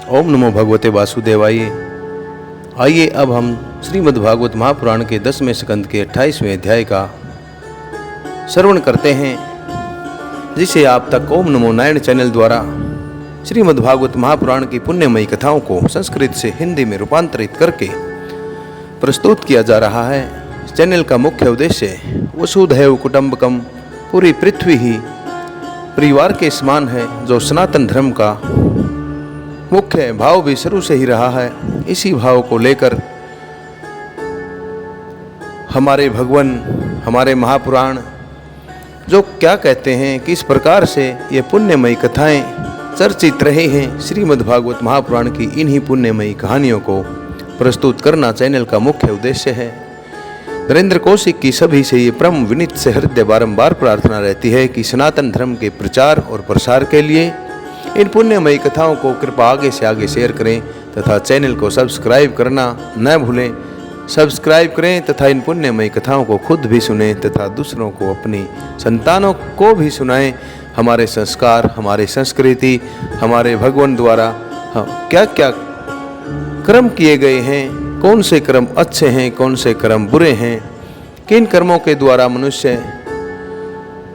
ओम नमो भगवते वासुदेवाय। आइए अब हम श्रीमद् भागवत महापुराण के 10वें स्कंद के 28वें अध्याय का श्रवण करते हैं, जिसे आप तक ओम नमो नारायण चैनल द्वारा श्रीमद् भागवत महापुराण की पुण्यमयी कथाओं को संस्कृत से हिंदी में रूपांतरित करके प्रस्तुत किया जा रहा है। इस चैनल का मुख्य उद्देश्य वसुधैव कुटुंबकम, पूरी पृथ्वी ही परिवार के समान है, जो सनातन धर्म का मुख्य भाव भी शुरू से ही रहा है। इसी भाव को लेकर हमारे भगवान, हमारे महापुराण जो क्या कहते हैं, किस प्रकार से ये पुण्यमयी कथाएं चर्चित रहे हैं, श्रीमद् भागवत महापुराण की इन्हीं पुण्यमयी कहानियों को प्रस्तुत करना चैनल का मुख्य उद्देश्य है। नरेंद्र कौशिक की सभी से ये परम विनीत से हृदय बारंबार प्रार्थना रहती है कि सनातन धर्म के प्रचार और प्रसार के लिए इन पुण्यमयी कथाओं को कृपया आगे से आगे शेयर करें तथा चैनल को सब्सक्राइब करना न भूलें। सब्सक्राइब करें तथा इन पुण्यमयी कथाओं को खुद भी सुनें तथा दूसरों को, अपनी संतानों को भी सुनाएं। हमारे संस्कार, हमारी संस्कृति, हमारे भगवान द्वारा क्या क्या कर्म किए गए हैं, कौन से कर्म अच्छे हैं, कौन से कर्म बुरे हैं, किन कर्मों के द्वारा मनुष्य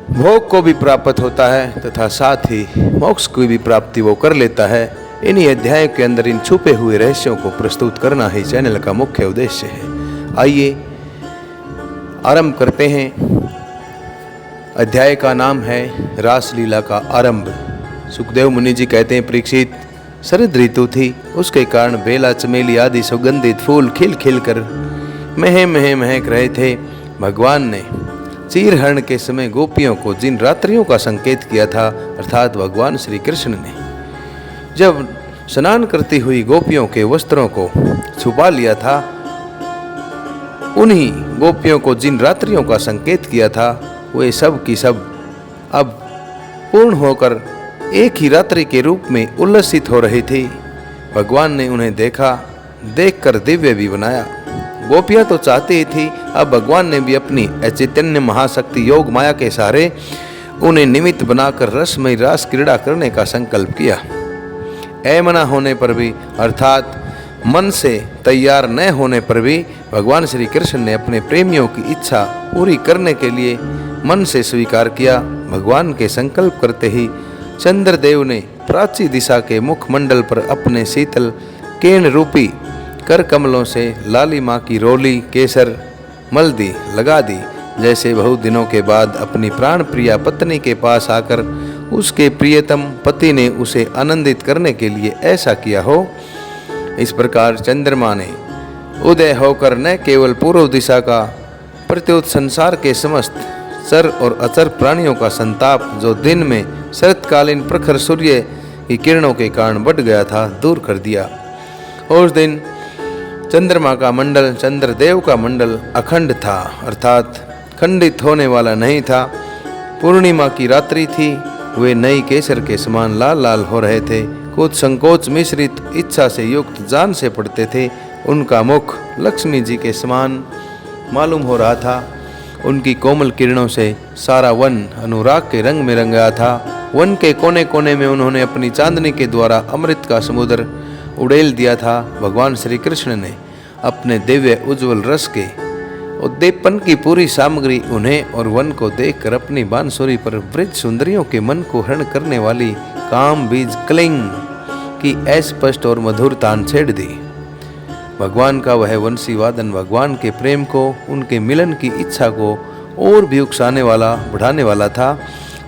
भोग को भी प्राप्त होता है तथा साथ ही मोक्ष की भी प्राप्ति वो कर लेता है। इन्हीं अध्याय के अंदर इन छुपे हुए रहस्यों को प्रस्तुत करना ही चैनल का मुख्य उद्देश्य है। आइए आरंभ करते हैं। अध्याय का नाम है रासलीला का आरंभ। सुखदेव मुनि जी कहते हैं, परीक्षित, शरद ऋतु थी, उसके कारण बेला, चमेली आदि सुगंधित फूल खिल खिल कर महक रहे थे। भगवान ने चीरहरण के समय गोपियों को जिन रात्रियों का संकेत किया था, अर्थात भगवान श्री कृष्ण ने जब स्नान करती हुई गोपियों के वस्त्रों को छुपा लिया था, उन्हीं गोपियों को जिन रात्रियों का संकेत किया था, वे सब की सब अब पूर्ण होकर एक ही रात्रि के रूप में उल्लसित हो रही थी। भगवान ने उन्हें देखकर दिव्य भी बनाया। गोपियां तो चाहती ही थी, अब भगवान ने भी अपनी अचैतन्य महाशक्ति योग माया के सहारे उन्हें निमित्त बनाकर रसमयी रास क्रीड़ा करने का संकल्प किया। ऐमना होने पर भी, अर्थात मन से तैयार न होने पर भी, भगवान श्री कृष्ण ने अपने प्रेमियों की इच्छा पूरी करने के लिए मन से स्वीकार किया। भगवान के संकल्प करते ही चंद्रदेव ने प्राची दिशा के मुखमंडल पर अपने शीतल केन रूपी कर कमलों से लालिमा की रोली केसर मलदी लगा दी, जैसे बहुत दिनों के बाद अपनी प्राण प्रिया पत्नी के पास आकर उसके प्रियतम पति ने उसे आनंदित करने के लिए ऐसा किया हो। इस प्रकार चंद्रमा ने उदय होकर न केवल पूर्व दिशा का प्रत्युत संसार के समस्त चर और अचर प्राणियों का संताप, जो दिन में शरतकालीन प्रखर सूर्य की किरणों के कारण बढ़ गया था, दूर कर दिया। उस दिन चंद्रमा का मंडल, चंद्रदेव का मंडल अखंड था, अर्थात खंडित होने वाला नहीं था। पूर्णिमा की रात्रि थी, वे नई केसर के समान लाल लाल हो रहे थे। कुछ संकोच मिश्रित इच्छा से युक्त जान से पड़ते थे। उनका मुख लक्ष्मी जी के समान मालूम हो रहा था। उनकी कोमल किरणों से सारा वन अनुराग के रंग में रंगा था। वन के कोने कोने में उन्होंने अपनी चांदनी के द्वारा अमृत का समुद्र उड़ेल दिया था। भगवान श्री कृष्ण ने अपने दिव्य उज्ज्वल रस के उद्दीपन की पूरी सामग्री उन्हें और वन को देखकर अपनी बांसुरी पर ब्रज सुंदरियों के मन को हरण करने वाली काम बीज क्लिंग की अस्पष्ट और मधुर तान छेड़ दी। भगवान का वह वंशी वादन भगवान के प्रेम को, उनके मिलन की इच्छा को और भी उकसाने वाला, बढ़ाने वाला था।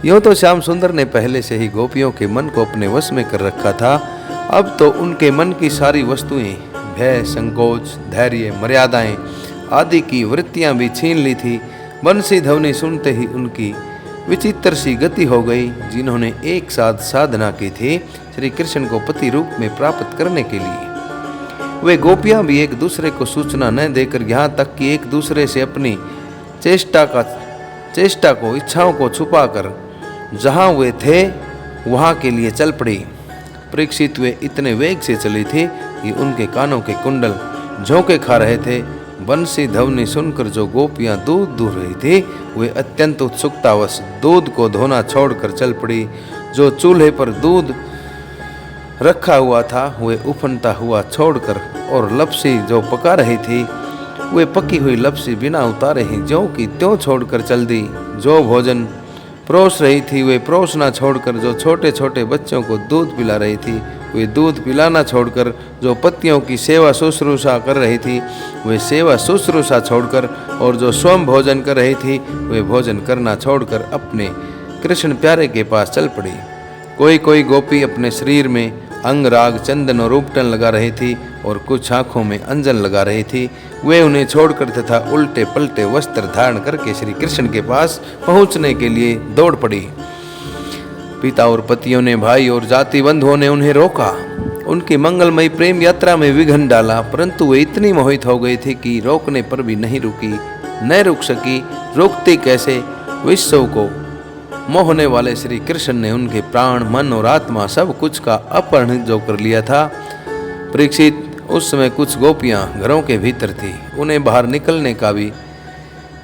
यूँ तो श्याम सुंदर ने पहले से ही गोपियों के मन को अपने वश में कर रखा था। अब तो उनके मन की सारी वस्तुएं, भय, संकोच, धैर्य, मर्यादाएं आदि की वृत्तियां भी छीन ली थी। बंसी ध्वनि सुनते ही उनकी विचित्र सी गति हो गई। जिन्होंने एक साथ साधना की थी श्री कृष्ण को पति रूप में प्राप्त करने के लिए, वे गोपियां भी एक दूसरे को सूचना न देकर, यहाँ तक कि एक दूसरे से अपनी चेष्टा को, इच्छाओं को छुपाकर जहाँ वे थे वहाँ के लिए चल पड़ी। परीक्षित, वे इतने वेग से चली थी कि उनके कानों के कुंडल झोंके खा रहे थे। बंसी ध्वनि सुनकर जो गोपियां दूध दूह रही थी, वे अत्यंत उत्सुकतावश दूध को धोना छोड़कर चल पड़ी। जो चूल्हे पर दूध रखा हुआ था वे उफनता हुआ छोड़कर, और लपसी जो पका रही थी वे पकी हुई लपसी बिना उतारे ही ज्यों की त्यों छोड़कर चल दी। जो भोजन परोस रही थी वे परोसना छोड़कर, जो छोटे छोटे बच्चों को दूध पिला रही थी वे दूध पिलाना छोड़कर, जो पत्तियों की सेवा शुश्रूषा कर रही थी वे सेवा शुश्रूषा छोड़कर, और जो स्वयं भोजन कर रही थी वे भोजन करना छोड़कर अपने कृष्ण प्यारे के पास चल पड़ी। कोई कोई गोपी अपने शरीर में अंग राग चंदन और उपटन लगा रही थी और कुछ आंखों में अंजन लगा रही थी। वे उन्हें छोड़कर तथा उल्टे पलटे वस्त्र धारण करके श्री कृष्ण के पास पहुंचने के लिए दौड़ पड़ी। पिता और पतियों ने, भाई और जाति बंधुओं ने उन्हें रोका, उनकी मंगलमयी प्रेम यात्रा में विघ्न डाला, परंतु वे इतनी मोहित हो गई थी कि रोकने पर भी नहीं रुकी, न रुक सकी। रुकती कैसे? विश्व को मोहने वाले श्री कृष्ण ने उनके प्राण, मन और आत्मा सब कुछ का अपहरण जो कर लिया था। परीक्षित, उस समय कुछ गोपियां घरों के भीतर थी, उन्हें बाहर निकलने का भी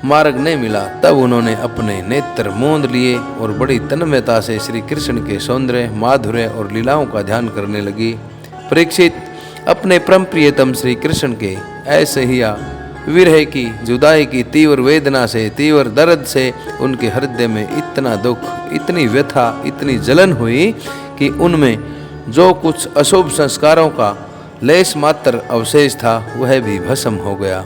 मार्ग नहीं मिला। तब उन्होंने अपने नेत्र मूंद लिए और बड़ी तन्मयता से श्री कृष्ण के सौंदर्य, माधुर्य और लीलाओं का ध्यान करने लगी। परीक्षित, अपने परम प्रियतम श्री कृष्ण के ऐसे ही विरह की, जुदाई की तीव्र वेदना से, तीव्र दर्द से उनके हृदय में इतना दुख, इतनी व्यथा, इतनी जलन हुई कि उनमें जो कुछ अशुभ संस्कारों का लेश मात्र अवशेष था वह भी भस्म हो गया।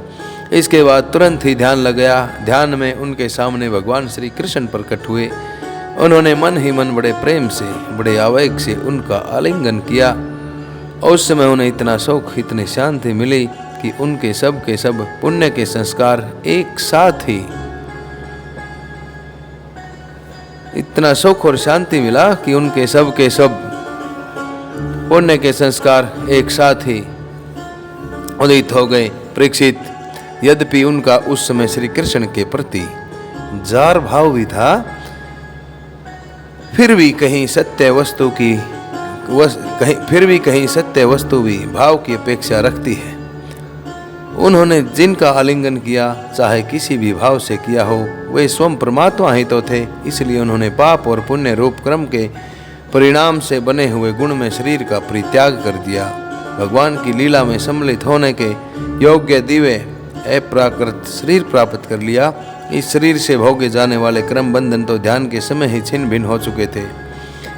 इसके बाद तुरंत ही ध्यान लग गया। ध्यान में उनके सामने भगवान श्री कृष्ण प्रकट हुए। उन्होंने मन ही मन बड़े प्रेम से, बड़े आवेग से उनका आलिंगन किया। और उस समय उन्हें इतना सुख, इतनी शांति मिली कि उनके सब के सब पुण्य के संस्कार एक साथ ही, इतना सुख और शांति मिला कि उनके सब के सब पुण्य के संस्कार एक साथ ही उदित हो गए। परीक्षित, यद्यपि उनका उस समय श्री कृष्ण के प्रति जार भाव भी था, फिर भी कहीं सत्य वस्तु भी भाव की अपेक्षा रखती है। उन्होंने जिनका आलिंगन किया, चाहे किसी भी भाव से किया हो, वे स्वयं परमात्मा ही तो थे। इसलिए उन्होंने पाप और पुण्य रूप क्रम के परिणाम से बने हुए गुण में शरीर का परित्याग कर दिया। भगवान की लीला में सम्मिलित होने के योग्य दिव्य अप्राकृत शरीर प्राप्त कर लिया। इस शरीर से भोगे जाने वाले क्रम बंधन तो ध्यान के समय ही छिन्न भिन्न हो चुके थे।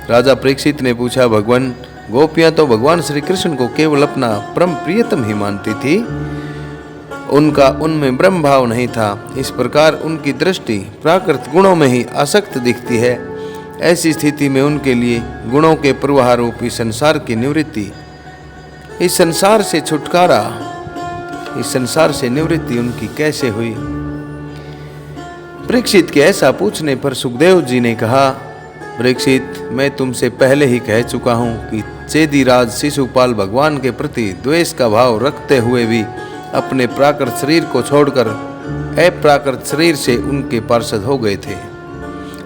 राजा परीक्षित ने पूछा, भगवान, गोपियां तो भगवान श्री कृष्ण को केवल अपना परम प्रियतम ही मानती थी, उनका उनमें ब्रह्म भाव नहीं था। इस प्रकार उनकी दृष्टि प्राकृत गुणों में ही आसक्त दिखती है। ऐसी स्थिति में उनके लिए गुणों के प्रवाह रूपी संसार की निवृत्ति, इस संसार से छुटकारा, इस संसार से निवृत्ति उनकी कैसे हुई? परीक्षित के ऐसा पूछने पर सुखदेव जी ने कहा, परीक्षित, मैं तुमसे पहले ही कह चुका हूँ कि चेदीराज शिशुपाल भगवान के प्रति द्वेष का भाव रखते हुए भी अपने प्राकृत शरीर को छोड़कर अप्राकृत शरीर से उनके पार्षद हो गए थे।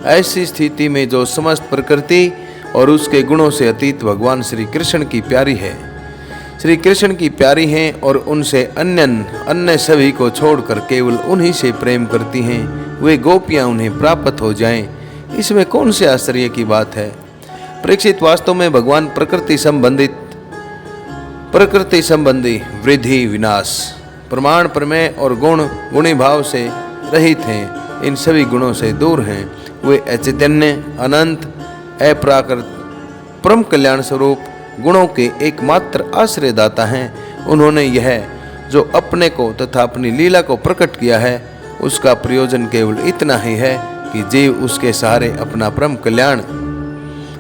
ऐसी स्थिति में जो समस्त प्रकृति और उसके गुणों से अतीत भगवान श्री कृष्ण की प्यारी है, श्री कृष्ण की प्यारी हैं और उनसे अन्य सभी को छोड़कर केवल उन्हीं से प्रेम करती हैं, वे गोपियां उन्हें प्राप्त हो जाएं, इसमें कौन से आश्चर्य की बात है? परीक्षित, वास्तव में भगवान प्रकृति संबंधी वृद्धि, विनाश, प्रमाण, प्रमेय और गुणी भाव से रहित हैं। इन सभी गुणों से दूर हैं। वे अचैतन्य, अनंत, अप्राकृत, परम कल्याण स्वरूप गुणों के एकमात्र आश्रयदाता हैं। उन्होंने यह जो अपने को तथा अपनी लीला को प्रकट किया है, उसका प्रयोजन केवल इतना ही है कि जीव उसके सहारे अपना परम कल्याण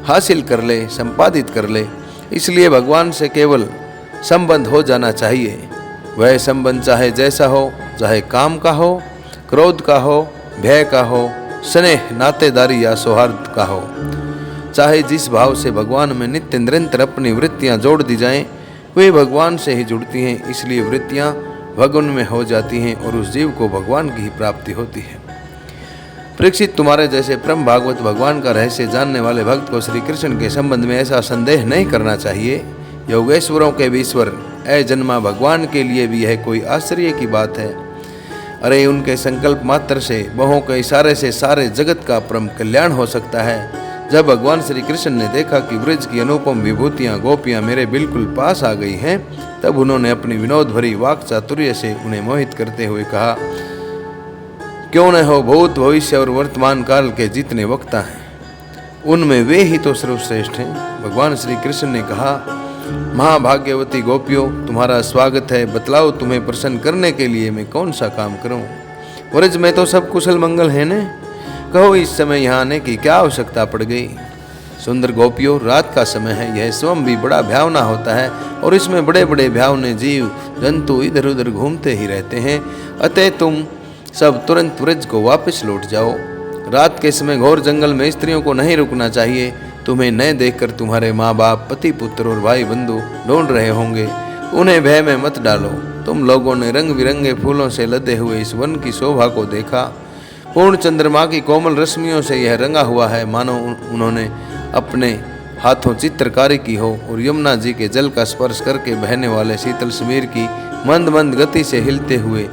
हासिल कर ले, संपादित कर ले। इसलिए भगवान से केवल संबंध हो जाना चाहिए। वह संबंध चाहे जैसा हो, चाहे काम का हो, क्रोध का हो, भय का हो, स्नेह, नातेदारी या सौहार्द का हो, चाहे जिस भाव से भगवान में नित्य निरंतर अपनी वृत्तियां जोड़ दी जाएं, वे भगवान से ही जुड़ती हैं। इसलिए वृत्तियां भगवान में हो जाती हैं और उस जीव को भगवान की ही प्राप्ति होती है। परीक्षित, तुम्हारे जैसे परम भागवत भगवान का रहस्य जानने वाले भक्त को श्री कृष्ण के संबंध में ऐसा संदेह नहीं करना चाहिए। योगेश्वरों के भी ईश्वर अजन्मा भगवान के लिए भी यह कोई आश्चर्य की बात है। अरे, उनके संकल्प मात्र से, बहुओं के इशारे से सारे जगत का परम कल्याण हो सकता है। जब भगवान श्री कृष्ण ने देखा कि ब्रज की अनुपम विभूतियां गोपियां मेरे बिल्कुल पास आ गई हैं, तब उन्होंने अपनी विनोद भरी वाक चातुर्य से उन्हें मोहित करते हुए कहा, क्यों न हो भूत भविष्य और वर्तमान काल के जितने वक्ता हैं, उनमें वे ही तो सर्वश्रेष्ठ हैं। भगवान श्री कृष्ण ने कहा, महाभाग्यवती गोपियों, तुम्हारा स्वागत है। बतलाओ, तुम्हें प्रसन्न करने के लिए मैं कौन सा काम करूं? व्रज में तो सब कुशल मंगल है न? कहो, इस समय यहाँ आने की क्या आवश्यकता पड़ गई? सुंदर गोपियों, रात का समय है, यह स्वयं भी बड़ा भयावना होता है और इसमें बड़े बड़े भयावने जीव जंतु इधर उधर घूमते ही रहते हैं। अतः तुम सब तुरंत व्रज को वापस लौट जाओ। रात के समय घोर जंगल में स्त्रियों को नहीं रुकना चाहिए। तुम्हें न देखकर तुम्हारे माँ बाप, पति पुत्र और भाई बंधु ढूंढ रहे होंगे। उन्हें भय में मत डालो। तुम लोगों ने रंग बिरंगे फूलों से लदे हुए इस वन की शोभा को देखा। पूर्ण चंद्रमा की कोमल रश्मियों से यह रंगा हुआ है, मानो उन्होंने अपने हाथों चित्रकारी की हो और यमुना जी के जल का स्पर्श करके बहने वाले शीतल समीर की मंद मंद गति से हिलते हुए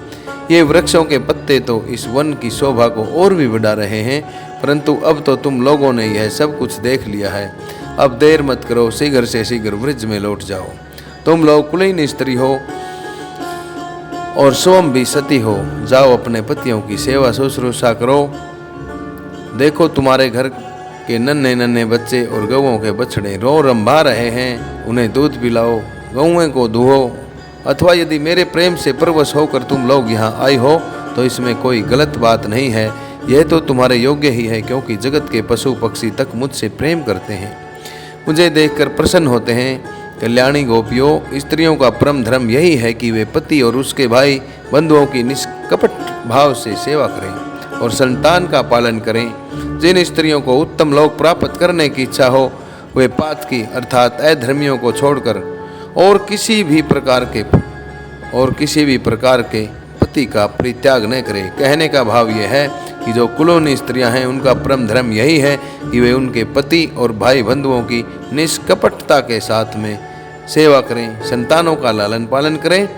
ये वृक्षों के पत्ते तो इस वन की शोभा को और भी बढ़ा रहे हैं। परंतु अब तो तुम लोगों ने यह सब कुछ देख लिया है। अब देर मत करो, शीघ्र से शीघ्र व्रज में लौट जाओ। तुम लोग कुलीन स्त्री हो और स्वयं भी सती हो। जाओ, अपने पतियों की सेवा शुश्रूषा करो। देखो, तुम्हारे घर के नन्हे नन्हे बच्चे और गौओं के बछड़े रो रंभा रहे हैं। उन्हें दूध पिलाओ, गौएं को दुहो। अथवा यदि मेरे प्रेम से परवश होकर तुम लोग यहाँ आए हो तो इसमें कोई गलत बात नहीं है। यह तो तुम्हारे योग्य ही है, क्योंकि जगत के पशु पक्षी तक मुझसे प्रेम करते हैं, मुझे देखकर प्रसन्न होते हैं। कल्याणी गोपियों, स्त्रियों का परम धर्म यही है कि वे पति और उसके भाई बंधुओं की निष्कपट भाव से सेवा करें और संतान का पालन करें। जिन स्त्रियों को उत्तम लोक प्राप्त करने की इच्छा हो, वे पातकी अर्थात अधर्मियों को छोड़कर और किसी भी प्रकार के पति का परित्याग न करें। कहने का भाव यह है कि जो कुलोनी स्त्रियां हैं, उनका परम धर्म यही है कि वे उनके पति और भाई बंधुओं की निष्कपटता के साथ में सेवा करें, संतानों का लालन पालन करें।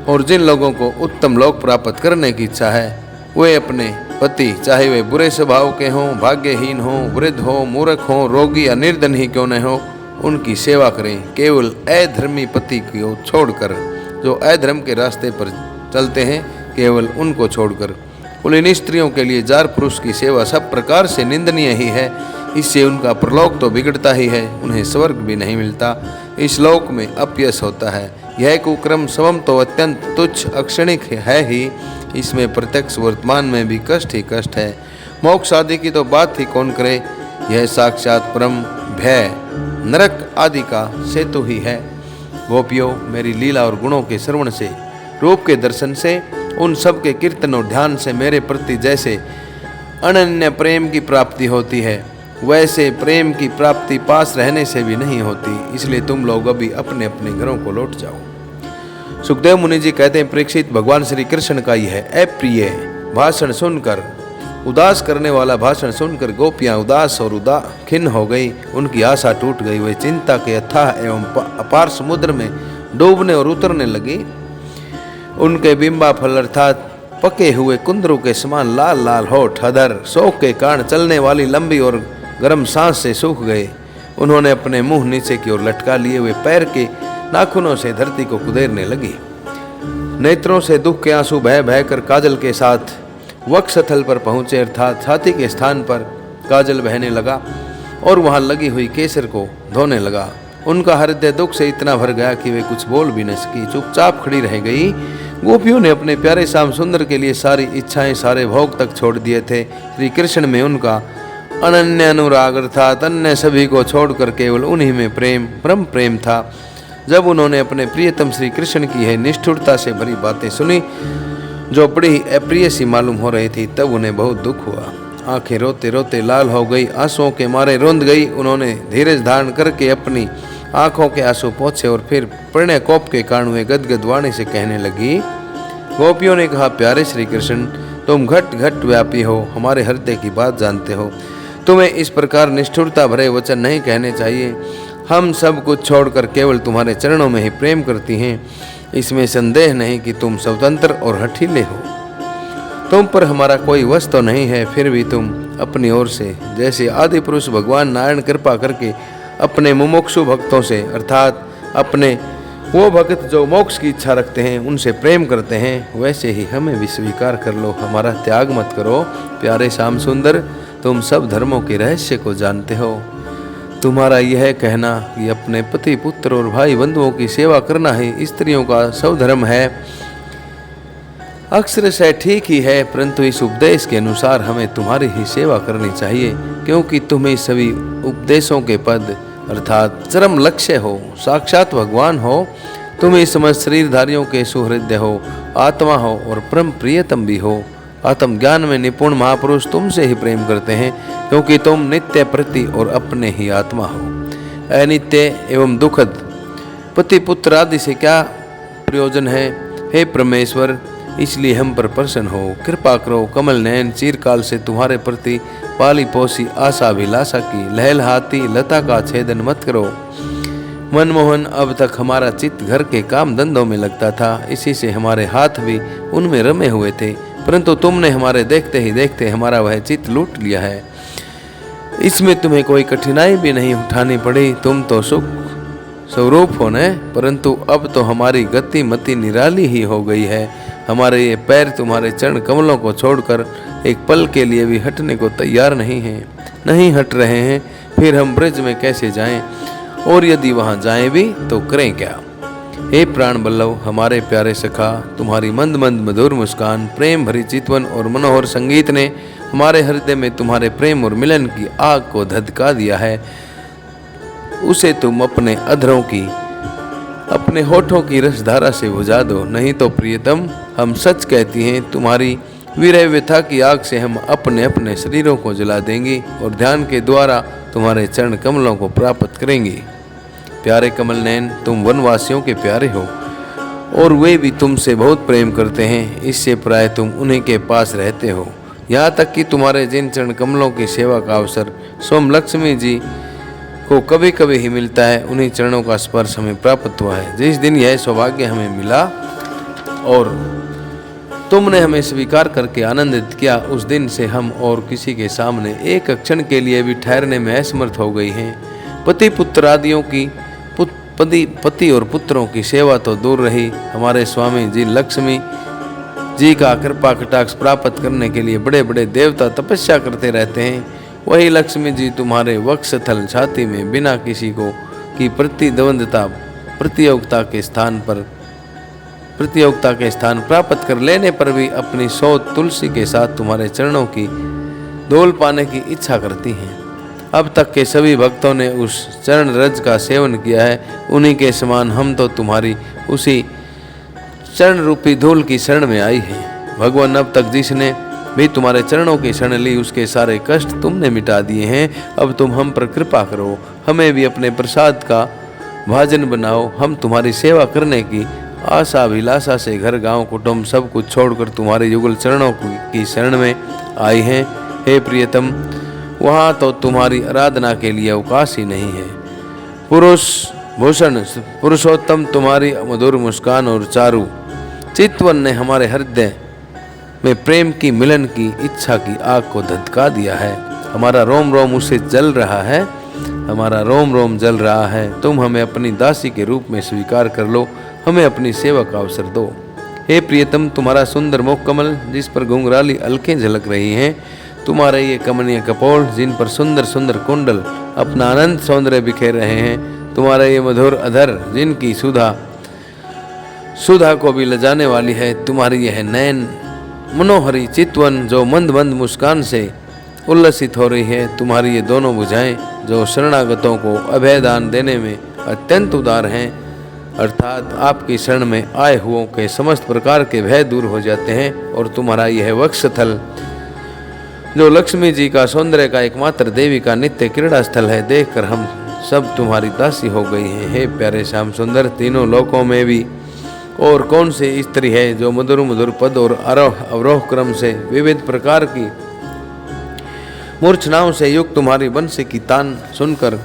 और जिन लोगों को उत्तम लोक प्राप्त करने की इच्छा है, वे अपने पति, चाहे वे बुरे स्वभाव के हों, भाग्यहीन हों, वृद्ध हों, मूर्ख हों, रोगी या निर्धन ही क्यों न हो, उनकी सेवा करें। केवल अधर्मी पति को छोड़कर, जो अधर्म के रास्ते पर चलते हैं, केवल उनको छोड़कर। कुलीन स्त्रियों के लिए जार पुरुष की सेवा सब प्रकार से निंदनीय ही है। इससे उनका परलोक तो बिगड़ता ही है, उन्हें स्वर्ग भी नहीं मिलता, इस लोक में अपयश होता है। यह कुक्रम स्वयं तो अत्यंत तुच्छ अक्षणिक है ही, इसमें प्रत्यक्ष वर्तमान में भी कष्ट ही कष्ट है। मोक्ष आदि की तो बात ही कौन करे। यह साक्षात परम भय नरक आदि का सेतु ही है। गोपियों, मेरी लीला और गुणों के श्रवण से, रूप के दर्शन से, उन सब के कीर्तन और ध्यान से मेरे प्रति जैसे अनन्य प्रेम की प्राप्ति होती है, वैसे प्रेम की प्राप्ति पास रहने से भी नहीं होती। इसलिए तुम लोग अभी अपने अपने घरों को लौट जाओ। सुखदेव मुनि जी कहते हैं, परीक्षित, भगवान श्री कृष्ण का यह अप्रिय भाषण सुनकर, उदास करने वाला भाषण सुनकर गोपियां उदास और खिन्न हो गई। उनकी आशा टूट गई। वे चिंता के अथाह एवं अपार समुद्र में डूबने और उतरने लगी। उनके बिंबा फल अर्थात पके हुए कुंदरू के समान लाल लाल होठ, अधर शोक के कारण चलने वाली लंबी और गर्म सांस से सूख गए। उन्होंने अपने मुंह नीचे की ओर लटका लिए हुए पैर के नाखूनों से धरती को कुदेरने लगी। नेत्रों से दुख के आंसू बह बह कर काजल के साथ वक्षस्थल पर पहुंचे, अर्थात छाती के स्थान पर काजल बहने लगा और वहां लगी हुई केसर को धोने लगा। उनका हृदय दुख से इतना भर गया कि वे कुछ बोल भी न सकी, चुपचाप खड़ी रह गई। गोपियों ने अपने प्यारे श्याम सुंदर के लिए सारी इच्छाएं, सारे भोग तक छोड़ दिए थे। श्री कृष्ण में उनका अनन्य अनुराग अर्थात अन्य सभी को छोड़कर केवल उन्हीं में प्रेम, परम प्रेम था। जब उन्होंने अपने प्रियतम श्री कृष्ण की है निष्ठुरता से भरी बातें सुनी, जो बड़ी अप्रिय सी मालूम हो रही थी, तब उन्हें बहुत दुख हुआ। आंखें रोते रोते लाल हो गई, आंसुओं के मारे रोंद गई। उन्होंने धीरज धारण करके अपनी आंखों के आंसू पोंछे और फिर प्रणय कोप के कारण वे गदगद वाणी से कहने लगी। गोपियों ने कहा, प्यारे श्री कृष्ण, तुम घट घट व्यापी हो, हमारे हृदय की बात जानते हो। तुम्हें इस प्रकार निष्ठुरता भरे वचन नहीं कहने चाहिए। हम सब कुछ छोड़कर केवल तुम्हारे चरणों में ही प्रेम करती हैं। इसमें संदेह नहीं कि तुम स्वतंत्र और हठीले हो। तुम पर हमारा कोई वश तो नहीं है, फिर भी तुम अपनी ओर से जैसे आदि पुरुष भगवान नारायण कृपा करके अपने मुमुक्षु भक्तों से अर्थात अपने वो भक्त जो मोक्ष की इच्छा रखते हैं उनसे प्रेम करते हैं, वैसे ही हमें भी स्वीकार कर लो, हमारा त्याग मत करो। प्यारे श्याम सुंदर, तुम सब धर्मों के रहस्य को जानते हो। तुम्हारा यह कहना कि अपने पति पुत्र और भाई बंधुओं की सेवा करना ही स्त्रियों का सब धर्म है, अक्षरशः ठीक ही है, परंतु इस उपदेश के अनुसार हमें तुम्हारी ही सेवा करनी चाहिए, क्योंकि तुम्हें सभी उपदेशों के पद अर्थात चरम लक्ष्य हो, साक्षात भगवान हो। तुम इस समस्त शरीरधारियों के सुहृदय हो, आत्मा हो और परम प्रियतम भी हो। आत्मज्ञान में निपुण महापुरुष तुमसे ही प्रेम करते हैं, क्योंकि तुम नित्य प्रति और अपने ही आत्मा हो। अनित्य एवं दुखद पति पुत्र आदि से क्या प्रयोजन है, हे परमेश्वर, इसलिए हम पर प्रसन्न हो, कृपा करो। कमल नयन, चिरकाल से तुम्हारे प्रति पाली पोसी आशा अभिलाषा की लहलहाती लता का छेदन मत करो। मनमोहन, अब तक हमारा चित्त घर के काम धंधों में लगता था, इसी से हमारे हाथ भी उनमें रमे हुए थे, परंतु तुमने हमारे देखते ही देखते हमारा वह चित्त लूट लिया है। इसमें तुम्हें कोई कठिनाई भी नहीं उठानी पड़ी, तुम तो सुख स्वरूप हो न, परंतु अब तो हमारी गति मति निराली ही हो गई है। हमारे ये पैर तुम्हारे चरण कमलों को छोड़कर एक पल के लिए भी हटने को तैयार नहीं हट रहे हैं, फिर हम ब्रज में कैसे जाएं, और यदि वहां जाएं भी तो करें क्या। हे प्राण बल्लभ, हमारे प्यारे सखा, तुम्हारी मंद मंद मधुर मुस्कान, प्रेम भरी चितवन और मनोहर संगीत ने हमारे हृदय में तुम्हारे प्रेम और मिलन की आग को धधका दिया है। उसे तुम अपने अधरों की, अपने होठों की रसधारा से बुझा दो, नहीं तो प्रियतम, हम सच कहती हैं, तुम्हारी विरह व्यथा की आग से हम अपने अपने शरीरों को जला देंगी और ध्यान के द्वारा तुम्हारे चरण कमलों को प्राप्त करेंगी। प्यारे कमल नयन, तुम वनवासियों के प्यारे हो और वे भी तुमसे बहुत प्रेम करते हैं, इससे प्राय तुम उन्हीं के पास रहते हो। यहाँ तक कि तुम्हारे जिन चरण कमलों की सेवा का अवसर सोम लक्ष्मी जी को कभी कभी ही मिलता है, उन्हीं चरणों का स्पर्श हमें प्राप्त हुआ है। जिस दिन यह सौभाग्य हमें मिला और तुमने हमें स्वीकार करके आनंदित किया, उस दिन से हम और किसी के सामने एक क्षण के लिए भी ठहरने में असमर्थ हो गई हैं। पति पुत्र आदियों की पति और पुत्रों की सेवा तो दूर रही, हमारे स्वामी जी लक्ष्मी जी का कृपा कटाक्ष प्राप्त करने के लिए बड़े बड़े देवता तपस्या करते रहते हैं। वही लक्ष्मी जी तुम्हारे वक्षस्थल छाती में बिना किसी को की प्रतिद्वंदता प्रतियोगिता के स्थान प्राप्त कर लेने पर भी अपनी सौ तुलसी के साथ तुम्हारे चरणों की धूल पाने की इच्छा करती हैं। अब तक के सभी भक्तों ने उस चरण रज का सेवन किया है, उन्हीं के समान हम तो तुम्हारी उसी चरण रूपी धूल की शरण में आई है। भगवान, अब तक जिसने भी तुम्हारे चरणों की शरण ली, उसके सारे कष्ट तुमने मिटा दिए हैं। अब तुम हम पर कृपा करो, हमें भी अपने प्रसाद का भाजन बनाओ। हम तुम्हारी सेवा करने की आशा अभिलाषा से घर गांव कुटुंब सब कुछ छोड़कर तुम्हारे युगल चरणों की शरण में आई हैं। हे प्रियतम, वहाँ तो तुम्हारी आराधना के लिए अवकाश ही नहीं है। पुरुष भूषण पुरुषोत्तम, तुम्हारी मधुर मुस्कान और चारु चितवन ने हमारे हृदय में प्रेम की मिलन की इच्छा की आग को धधका दिया है। हमारा रोम रोम उसे जल रहा है, हमारा रोम रोम जल रहा है। तुम हमें अपनी दासी के रूप में स्वीकार कर लो, हमें अपनी सेवा का अवसर दो। हे प्रियतम, तुम्हारा सुंदर मुख कमल जिस पर घुंघराली अलकें झलक रही हैं, तुम्हारे ये कमनीय कपोल जिन पर सुंदर सुंदर कुंडल अपना अनंत सौंदर्य बिखेर रहे हैं, तुम्हारा ये मधुर अधर जिनकी सुधा को भी लजाने वाली है, तुम्हारी यह नयन मनोहरी चितवन जो मंद मंद मुस्कान से उल्लसित हो रही है, तुम्हारी ये दोनों भुजाएं जो शरणागतों को अभयदान देने में अत्यंत उदार हैं, अर्थात आपकी शरण में आए हुओं के समस्त प्रकार के भय दूर हो जाते हैं। और तुम्हारा यह वक्षस्थल जो लक्ष्मी जी का सौंदर्य का एकमात्र देवी का नित्य क्रीड़ा स्थल है, देखकर हम सब तुम्हारी दासी हो गई हैं। हे प्यारे श्याम सुंदर, तीनों लोकों में भी और कौन सी स्त्री है जो मधुर मधुर पद और आरोह अवरोह क्रम से विविध प्रकार की मूर्छनाओं से युक्त तुम्हारी वंश की तान सुनकर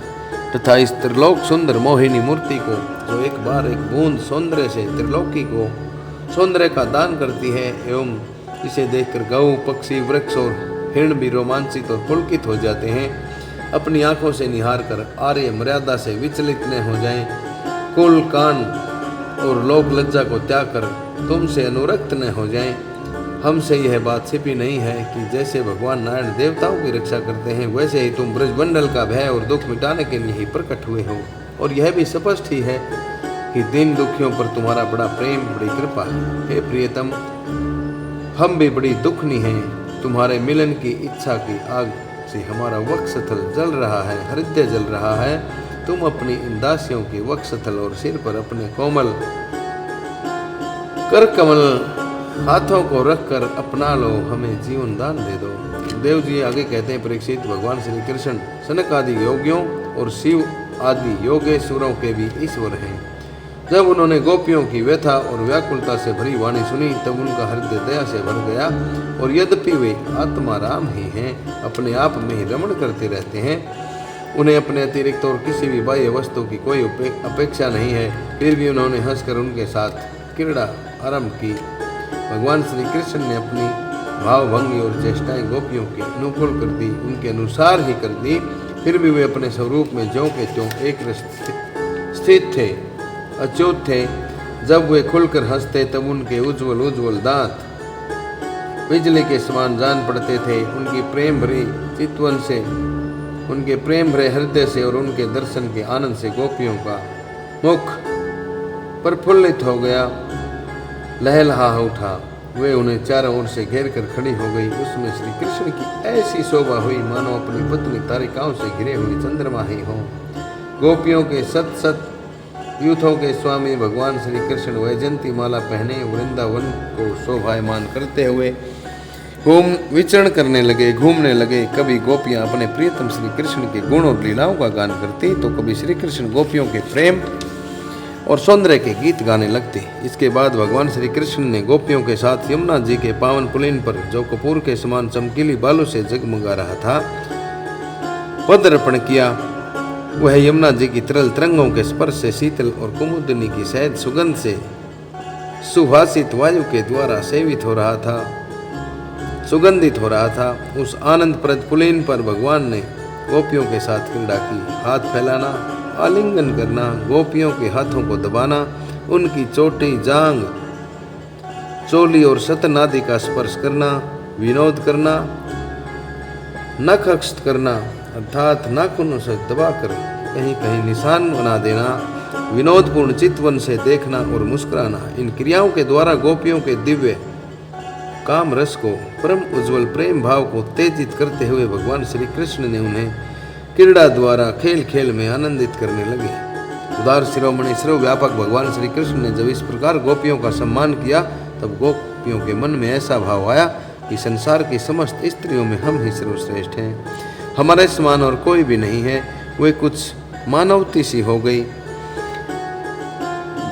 तथा इस त्रिलोक सुंदर मोहिनी मूर्ति को जो एक बार एक बूंद सौंदर्य से त्रिलोकी को सौंदर्य का दान करती है एवं इसे देखकर गौ, पक्षी, वृक्ष और हिरण भी रोमांचित और पुलकित हो जाते हैं। अपनी आंखों से निहार कर आर्य मर्यादा से विचलित न हो जाएं, कुल, कान और लोक लज्जा को त्याग कर तुमसे अनुरक्त न हो जाएं। हमसे यह बात छिपी नहीं है कि जैसे भगवान नारायण देवताओं की रक्षा करते हैं, वैसे ही तुम ब्रजमंडल का भय और दुख मिटाने के लिए ही प्रकट हुए हो। और यह भी स्पष्ट ही है कि दीन दुखियों पर तुम्हारा बड़ा प्रेम, बड़ी कृपा है। हे प्रियतम, हम भी बड़ी दुखनी हैं। तुम्हारे मिलन की इच्छा की आग से हमारा वक्षस्थल जल रहा है, हृदय जल रहा है। तुम अपनी इन दासियों के वक्षस्थल और सिर पर अपने कोमल कर कमल हाथों को रखकर अपना लो, हमें जीवन दान दे दो। देव जी आगे कहते हैं, परीक्षित, भगवान श्री कृष्ण सनक आदि योगियों और शिव आदि योगेश्वरों के भी ईश्वर हैं। जब उन्होंने गोपियों की व्यथा और व्याकुलता से भरी वाणी सुनी, तब उनका हृदय दया से भर गया। और यद्यपि वे आत्मा राम ही हैं, अपने आप में ही रमण करते रहते हैं, उन्हें अपने अतिरिक्त और किसी भी बाह्य वस्तु की कोई अपेक्षा नहीं है, फिर भी उन्होंने हंसकर उनके साथ क्रीड़ा आरंभ की। भगवान श्री कृष्ण ने अपनी भावभंगी और चेष्टाएं गोपियों के अनुकूल कर दी, उनके अनुसार ही कर दी। फिर भी वे अपने स्वरूप में ज्यों के त्यों एक स्थित थे, अच्युत थे। जब वे खुलकर हंसते तब उनके उज्जवल उज्जवल दांत बिजली के समान जान पड़ते थे। उनकी प्रेम भरी चितवन से, उनके प्रेम भरे हृदय से और उनके दर्शन के आनंद से गोपियों का मुख प्रफुल्लित हो गया, लहलहा उठा। वे उन्हें चारों ओर से घेर कर खड़ी हो गई। उसमें श्री कृष्ण की ऐसी शोभा हुई मानो अपनी पत्नी तारिकाओं से घिरे हुए चंद्रमा ही हो। गोपियों के सत सत यूथों के स्वामी भगवान श्री कृष्ण वैजंती माला पहने वृंदावन को शोभायमान करते हुए विचरण करने लगे, घूमने लगे। कभी गोपियां अपने प्रियतम श्री कृष्ण के गुण और लीलाओं का गान करती, तो कभी श्री कृष्ण गोपियों के प्रेम और सौंदर्य के गीत गाने लगते। इसके बाद भगवान श्री कृष्ण ने गोपियों के साथ यमुना जी के पावन पुलिन पर, जो कपूर के समान चमकीली बालों से जगमगा रहा था, पदार्पण किया। वह यमुना जी की तरल तरंगों के स्पर्श से शीतल और कुमुदिनी की सहज सुगंध से सुभाषित वायु के द्वारा सेवित हो रहा था, सुगंधित हो रहा था। उस आनंदप्रद पुलिन पर भगवान ने गोपियों के साथ क्रीड़ा की। हाथ फैलाना, आलिंगन करना, गोपियों के हाथों को दबाना, उनकी चोटी, जांग, चोली और सतन आदि का स्पर्श करना, विनोद करना, नखहस्त करना अर्थात नाखूनों से दबाकर कहीं कहीं निशान बना देना, विनोदपूर्ण चितवन से देखना और मुस्कुराना। इन क्रियाओं के द्वारा गोपियों के दिव्य काम रस को, परम उज्जवल प्रेम भाव को तेजित करते हुए भगवान श्री कृष्ण ने उन्हें क्रीड़ा द्वारा खेल खेल में आनंदित करने लगे। उदार शिरोमणि सर्वव्यापक भगवान श्री कृष्ण ने जब इस प्रकार गोपियों का सम्मान किया, तब गोपियों के मन में ऐसा भाव आया कि संसार की समस्त स्त्रियों में हम ही सर्वश्रेष्ठ हैं, हमारे समान और कोई भी नहीं है। वे कुछ मानवती सी हो गई।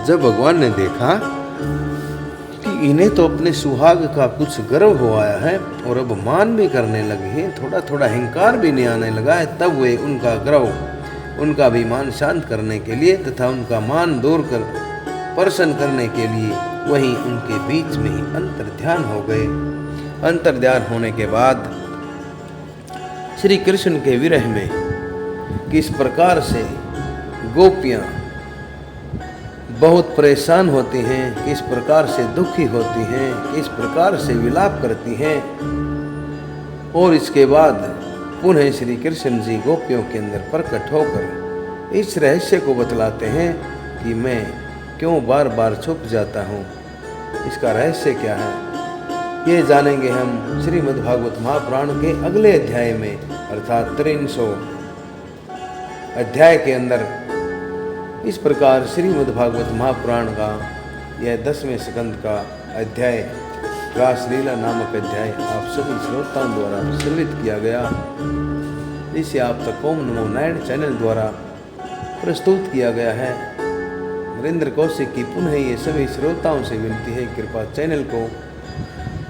जब भगवान ने देखा कि इन्हें तो अपने सुहाग का कुछ गर्व हो आया है और अब मान भी करने लगे हैं, थोड़ा थोड़ा अहंकार भी नहीं आने लगा है, तब वे उनका गर्व, उनका अभिमान शांत करने के लिए तथा उनका मान दूर कर प्रसन्न करने के लिए वहीं उनके बीच में ही अंतर्ध्यान हो गए। अंतर्ध्यान होने के बाद श्री कृष्ण के विरह में किस प्रकार से गोपियां बहुत परेशान होती हैं, किस प्रकार से दुखी होती हैं, किस प्रकार से विलाप करती हैं, और इसके बाद पुनः श्री कृष्ण जी गोपियों के अंदर प्रकट होकर इस रहस्य को बतलाते हैं कि मैं क्यों बार बार छुप जाता हूँ, इसका रहस्य क्या है, ये जानेंगे हम श्रीमद्भागवत महापुराण के अगले अध्याय में, अर्थात 300 अध्याय के अंदर। इस प्रकार श्रीमद्भागवत महापुराण का यह 10वें स्कंद का अध्याय, रासलीला नामक अध्याय आप सभी श्रोताओं द्वारा प्रचलित किया गया, जिसे आप तक ओम नमो नारायण चैनल द्वारा प्रस्तुत किया गया है। नरेंद्र कौशिक की पुनः ये सभी श्रोताओं से विनती है, कृपा चैनल को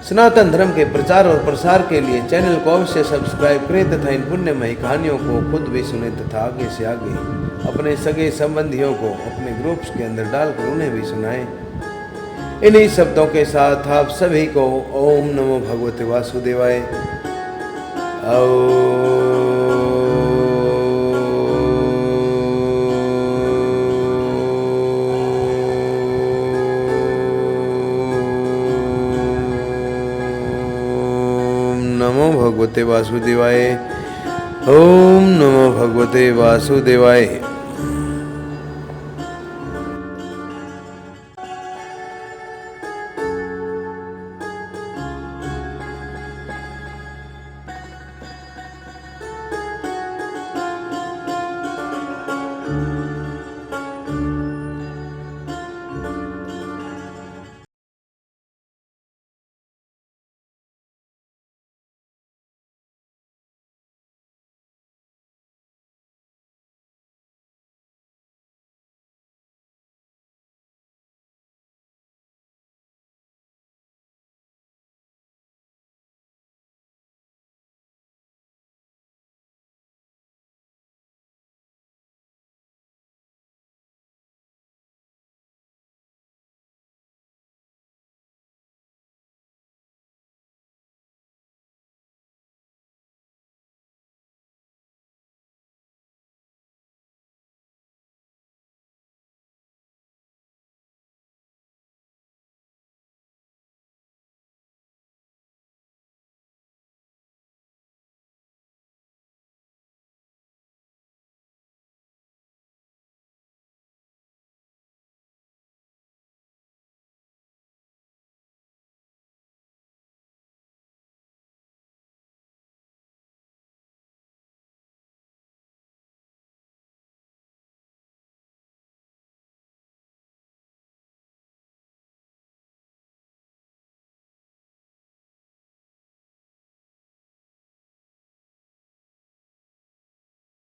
सनातन धर्म के प्रचार और प्रसार के लिए चैनल को अवश्य सब्सक्राइब करें तथा इन पुण्यमयी कहानियों को खुद भी सुने तथा आगे से आगे अपने सगे संबंधियों को अपने ग्रुप्स के अंदर डालकर उन्हें भी सुनाएं। इन्हीं शब्दों के साथ आप सभी को ओम नमो भगवते वासुदेवाय। नमो भगवते वासुदेवाय। ओम नमो भगवते वासुदेवाय।